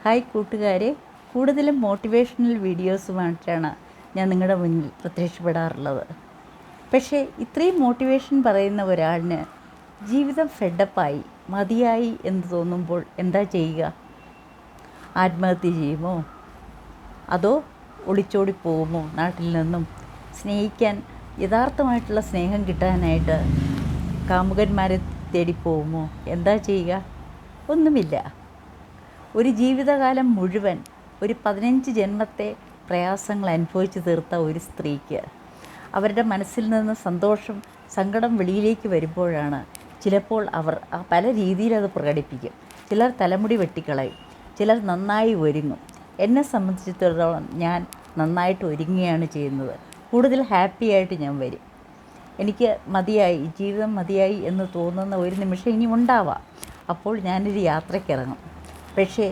Hi കൂട്ടുകാരെ, കൂടുതലും motivational വീഡിയോസുമായിട്ടാണ് ഞാൻ നിങ്ങളുടെ മുന്നിൽ പ്രത്യക്ഷപ്പെടാറുള്ളത്. പക്ഷേ ഇത്രയും മോട്ടിവേഷൻ പറയുന്ന ഒരാളിന് ജീവിതം ഫെഡപ്പായി മതിയായി എന്ന് തോന്നുമ്പോൾ എന്താ ചെയ്യുക? ആത്മഹത്യ ചെയ്യുമോ? അതോ ഒളിച്ചോടി പോകുമോ നാട്ടിൽ നിന്നും? സ്നേഹിക്കാൻ, യഥാർത്ഥമായിട്ടുള്ള സ്നേഹം കിട്ടാനായിട്ട് കാമുകന്മാരെ തേടിപ്പോകുമോ? എന്താ ചെയ്യുക? ഒന്നുമില്ല. ഒരു ജീവിതകാലം മുഴുവൻ ഒരു 15 ജന്മത്തെ പ്രയാസങ്ങൾ അനുഭവിച്ച് തീർത്ത ഒരു സ്ത്രീക്ക് അവരുടെ മനസ്സിൽ നിന്ന് സങ്കടം വെളിയിലേക്ക് വരുമ്പോഴാണ് ചിലപ്പോൾ അവർ പല രീതിയിലത് പ്രകടിപ്പിക്കും. ചിലർ തലമുടി വെട്ടിക്കളയും, ചിലർ നന്നായി ഒരുങ്ങും. എന്നെ സംബന്ധിച്ചിടത്തോളം ഞാൻ നന്നായിട്ട് ഒരുങ്ങുകയാണ് ചെയ്യുന്നത്. കൂടുതൽ ഹാപ്പിയായിട്ട് ഞാൻ വരും. എനിക്ക് മതിയായി, ജീവിതം മതിയായി എന്ന് തോന്നുന്ന ഒരു നിമിഷം ഇനി ഉണ്ടാവാം. അപ്പോൾ ഞാനൊരു യാത്രയ്ക്കിറങ്ങും. പക്ഷേ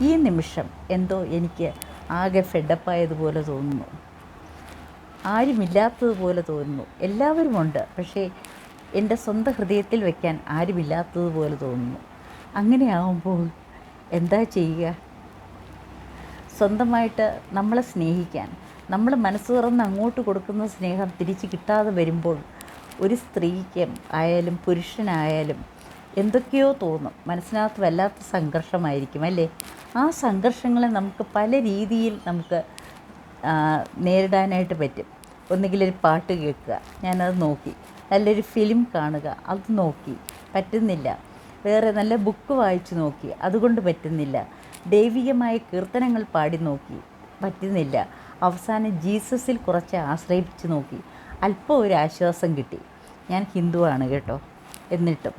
ഈ നിമിഷം എന്തോ എനിക്ക് ആകെ ഫെഡപ്പായതുപോലെ തോന്നുന്നു. ആരുമില്ലാത്തതുപോലെ തോന്നുന്നു. എല്ലാവരുമുണ്ട്, പക്ഷേ എൻ്റെ സ്വന്തം ഹൃദയത്തിൽ വയ്ക്കാൻ ആരുമില്ലാത്തതുപോലെ തോന്നുന്നു. അങ്ങനെയാവുമ്പോൾ എന്താ ചെയ്യുക? സ്വന്തമായിട്ട് നമ്മളെ സ്നേഹിക്കാൻ, നമ്മൾ മനസ്സ് തുറന്ന് അങ്ങോട്ട് കൊടുക്കുന്ന സ്നേഹം തിരിച്ച് കിട്ടാതെ വരുമ്പോൾ ഒരു സ്ത്രീക്ക് ആയാലും പുരുഷനായാലും എന്തൊക്കെയോ തോന്നും. മനസ്സിനകത്ത് വല്ലാത്ത സംഘർഷമായിരിക്കും അല്ലേ? ആ സംഘർഷങ്ങളെ നമുക്ക് പല രീതിയിൽ നേരിടാനായിട്ട് പറ്റും. ഒന്നുകിലൊരു പാട്ട് കേൾക്കുക, ഞാനത് നോക്കി. നല്ലൊരു ഫിലിം കാണുക, അത് നോക്കി, പറ്റുന്നില്ല. വേറെ നല്ല ബുക്ക് വായിച്ച് നോക്കി, അതുകൊണ്ട് പറ്റുന്നില്ല. ദൈവികമായ കീർത്തനങ്ങൾ പാടി നോക്കി, പറ്റുന്നില്ല. അവസാനം ജീസസിൽ കുറച്ച് ആശ്രയിപ്പിച്ച് നോക്കി, അല്പം ഒരു ആശ്വാസം കിട്ടി. ഞാൻ ഹിന്ദുവാണ് കേട്ടോ, എന്നിട്ടും.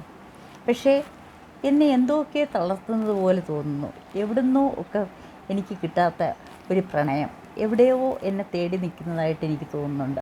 പക്ഷേ എന്നെ എന്തൊക്കെ തളർത്തുന്നത് പോലെ തോന്നുന്നു. എവിടുന്നോ ഒക്കെ എനിക്ക് കിട്ടാത്ത ഒരു പ്രണയം എവിടെയോ എന്നെ തേടി നിൽക്കുന്നതായിട്ട് എനിക്ക് തോന്നുന്നുണ്ട്.